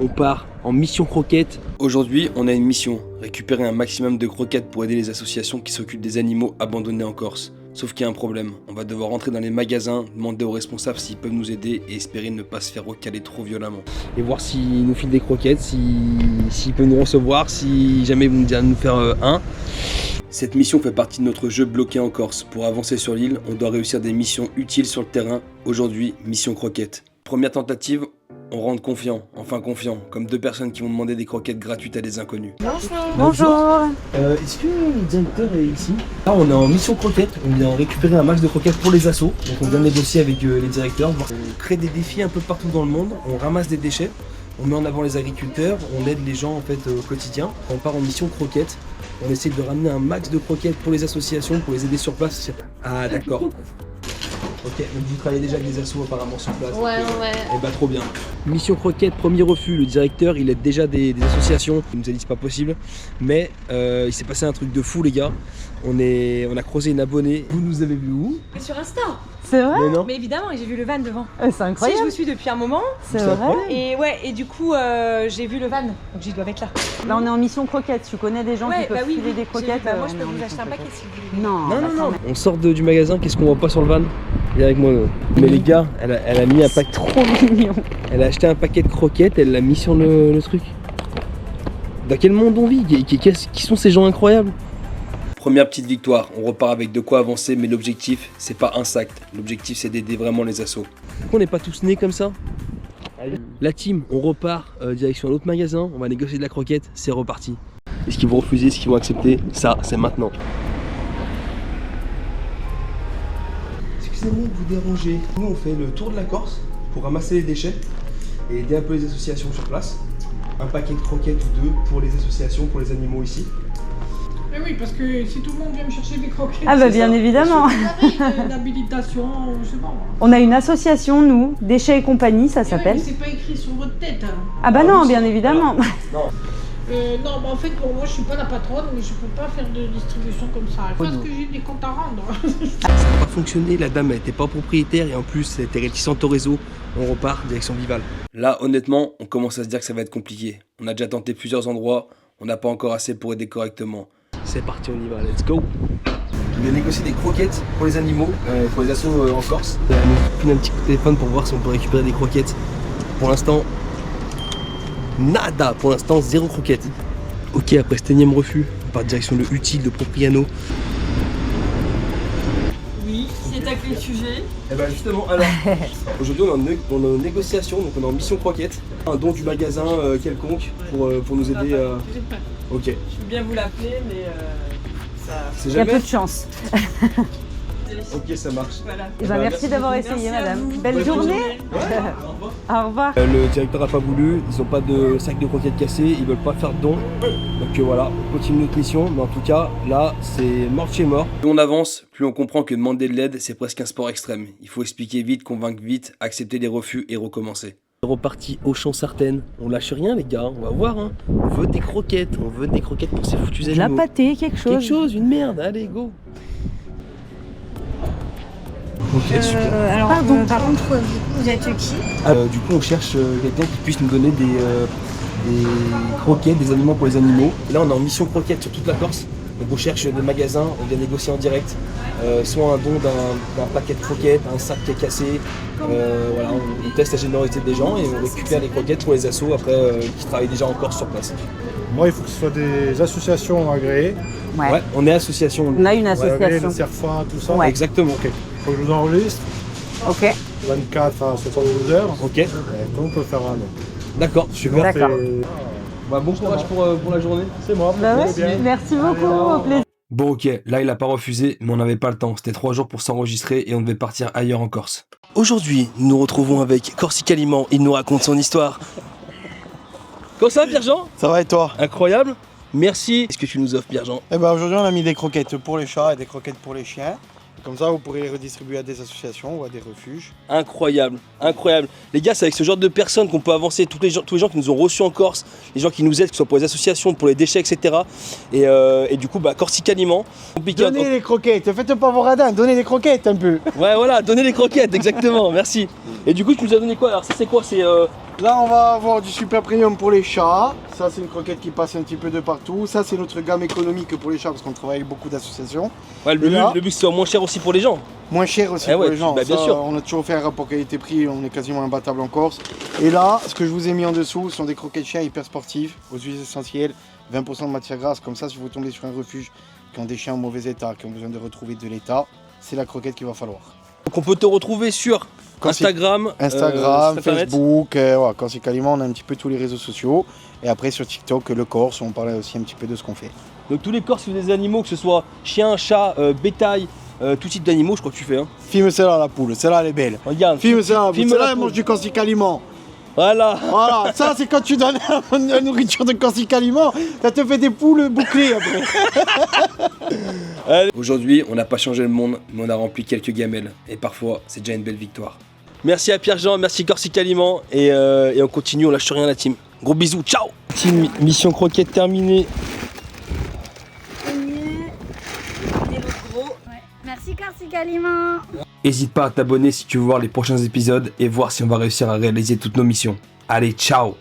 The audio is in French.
on part en mission croquette. Aujourd'hui, on a une mission, récupérer un maximum de croquettes pour aider les associations qui s'occupent des animaux abandonnés en Corse. Sauf qu'il y a un problème, on va devoir rentrer dans les magasins, demander aux responsables s'ils peuvent nous aider et espérer ne pas se faire recaler trop violemment. Et voir s'ils nous filent des croquettes, s'ils peuvent nous recevoir, si jamais ils vont nous faire un. Cette mission fait partie de notre jeu bloqué en Corse. Pour avancer sur l'île, on doit réussir des missions utiles sur le terrain. Aujourd'hui, mission croquette. Première tentative, on rentre confiant, enfin confiant, comme deux personnes qui vont demander des croquettes gratuites à des inconnus. Bonjour. Est-ce que le directeur est ici? Là, on est en mission croquette, on vient récupérer un max de croquettes pour les assos. Donc on vient négocier avec les directeurs. On crée des défis un peu partout dans le monde, on ramasse des déchets, on met en avant les agriculteurs, on aide les gens en fait au quotidien. On part en mission croquette, on essaie de ramener un max de croquettes pour les associations, pour les aider sur place. Ah d'accord. Ok, donc vous travaillez déjà avec des assos apparemment sur place. Ouais. Et bah trop bien. Mission croquette, premier refus. Le directeur, il aide déjà des associations. Il nous a dit c'est pas possible. Mais il s'est passé un truc de fou les gars. On a croisé une abonnée. Vous nous avez vu où? Sur Insta. C'est vrai? Mais non. Mais évidemment, j'ai vu le van devant. C'est Si, incroyable. je me suis depuis un moment. C'est vrai. Et du coup, j'ai vu le van. Donc j'y dois être là. Là, on est en mission croquette. Tu connais des gens qui peuvent filer des croquettes? Moi, je on peux est en vous mission acheter un paquet croquette. si vous voulez. Non. On sort du magasin. Qu'est-ce qu'on voit pas sur le van? Viens avec moi. Mais les gars, elle a mis un paquet. Trop mignon. Elle a acheté un paquet de croquettes. Elle l'a mis sur le truc. Dans quel monde on vit? Qui sont ces gens incroyables? Première petite victoire, on repart avec de quoi avancer, mais l'objectif, c'est pas un sac. L'objectif, c'est d'aider vraiment les assos. Pourquoi on n'est pas tous nés comme ça? La team, on repart direction un autre magasin, on va négocier de la croquette, c'est reparti. Est-ce qu'ils vont refuser, est-ce qu'ils vont accepter? Ça, c'est maintenant. Excusez-moi de vous déranger. Nous, on fait le tour de la Corse pour ramasser les déchets et aider un peu les associations sur place. Un paquet de croquettes ou deux pour les associations, pour les animaux ici. Mais oui, parce que si tout le monde vient me chercher des croquettes, Ah bah c'est bien ça. évidemment. Vous avez une habilitation, je sais pas moi. On a une association, nous, Déchets et compagnie, ça Mais s'appelle. c'est pas écrit sur votre tête. Hein. Ah bah non, bien évidemment. Non. Non, mais en fait, pour moi, je suis pas la patronne, mais je peux pas faire de distribution comme ça. Parce que j'ai des comptes à rendre. Ça n'a pas fonctionné, la dame n'était pas propriétaire et en plus elle était réticente au réseau. On repart direction Vival. Là honnêtement on commence à se dire que ça va être compliqué. On a déjà tenté plusieurs endroits, on n'a pas encore assez pour aider correctement. C'est parti, on y va, let's go. On a négocié des croquettes pour les animaux, pour les assos en Corse. On a pris un petit coup de téléphone pour voir si on peut récupérer des croquettes. Pour l'instant, nada, pour l'instant zéro croquette. Ok, après cet énième refus, on part direction le utile de Propriano. Oui, c'est à quel sujet? Et ben justement, alors, aujourd'hui on est en négociation, donc on est en mission croquette. Un don du magasin quelconque pour nous aider. Ok. Je veux bien vous l'appeler, mais ça. C'est Il y a jamais. peu de chance. Ok, ça marche. Voilà. Eh ben, merci d'avoir essayé, Merci à madame. vous. Belle Bonne journée. Ouais, Au revoir. le directeur a pas voulu, ils ont pas de sac de croquettes cassés, ils veulent pas faire de don. Donc voilà, on continue notre mission, mais en tout cas, là, c'est mort de chez mort. Plus on avance, plus on comprend que demander de l'aide, c'est presque un sport extrême. Il faut expliquer vite, convaincre vite, accepter les refus et recommencer. Reparti au champ Sartène, on lâche rien les gars, on va voir hein. On veut des croquettes pour ces foutus De la animaux. pâtée, quelque chose. Quelque chose, une merde, allez go. Ok, super. Alors, Pardon. par contre, vous êtes qui? Du coup, on cherche quelqu'un qui puisse nous donner des croquettes, des aliments pour les animaux. Et là, on est en mission croquette sur toute la Corse. Donc, on cherche des magasins, on vient négocier en direct. Soit un don d'un paquet de croquettes, un sac qui est cassé. Voilà, on teste la générosité des gens et on récupère les croquettes pour les assos après qui travaillent déjà en Corse sur place. Moi, il faut que ce soit des associations agréées. Ouais. On est association. On a une Agréées, association. le CERFA, tout ça. Ouais. Exactement. Ok. Faut que je vous enregistre. Ok. 24 à 72 heures. Ok, Et on peut faire un nom. d'accord, super. D'accord. Bon courage pour la journée. C'est moi. Bah ouais, Très bien. merci beaucoup, au plaisir. Bon ok, là il a pas refusé, mais on n'avait pas le temps. C'était 3 jours pour s'enregistrer et on devait partir ailleurs en Corse. Aujourd'hui, nous nous retrouvons avec Corsica Aliment. Il nous raconte son histoire. Comment ça, Pierre-Jean? Ça va et toi? Incroyable. Merci. Qu'est-ce que tu nous offres, Pierre-Jean? Eh ben aujourd'hui on a mis des croquettes pour les chats et des croquettes pour les chiens. Comme ça vous pourrez les redistribuer à des associations ou à des refuges. Incroyable, incroyable. Les gars, c'est avec ce genre de personnes qu'on peut avancer. Tous les gens qui nous ont reçus en Corse, les gens qui nous aident, que ce soit pour les associations, pour les déchets, etc. Et du coup, Corsica Aliment. Compliqué. Donnez les croquettes, faites pas vos radins, donnez des croquettes un peu. Ouais, voilà, donnez les croquettes, exactement, merci. Et du coup, tu nous as donné quoi? Alors, ça, c'est quoi? C'est Là, on va avoir du super premium pour les chats. Ça, c'est une croquette qui passe un petit peu de partout. Ça, c'est notre gamme économique pour les chats parce qu'on travaille avec beaucoup d'associations. Ouais, le but, c'est que ce soit moins cher aussi pour les gens. Moins cher aussi pour les gens. Bah, bien ça, sûr. On a toujours fait un rapport qualité-prix, on est quasiment imbattable en Corse. Et là, ce que je vous ai mis en dessous sont des croquettes chiens hyper sportives, aux huiles essentielles, 20% de matière grasse. Comme ça, si vous tombez sur un refuge qui ont des chiens en mauvais état, qui ont besoin de retrouver de l'état, c'est la croquette qu'il va falloir. Donc on peut te retrouver sur Instagram, Facebook, voilà, Corsica Aliment, on a un petit peu tous les réseaux sociaux. Et après sur TikTok, le Corse, on parlait aussi un petit peu de ce qu'on fait. Donc tous les Corses qui ont des animaux, que ce soit chiens, chats, bétail, tout type d'animaux, je crois que tu fais. Hein. Filme celle-là la poule, celle-là elle est belle. Regarde, Filme celle-là la poule, filme celle-là la elle poule. mange du Corsica Aliment. Voilà. Voilà, ça c'est quand tu donnes la nourriture de Corsica Aliment, ça te fait des poules bouclées après. Aujourd'hui, on n'a pas changé le monde, mais on a rempli quelques gamelles. Et parfois, c'est déjà une belle victoire. Merci à Pierre-Jean, merci Corsica Aliment. Et on continue, on lâche rien la team. Gros bisous, ciao. Team, mission croquette terminée. Merci Corsica Aliment. N'hésite pas à t'abonner si tu veux voir les prochains épisodes et voir si on va réussir à réaliser toutes nos missions. Allez, ciao.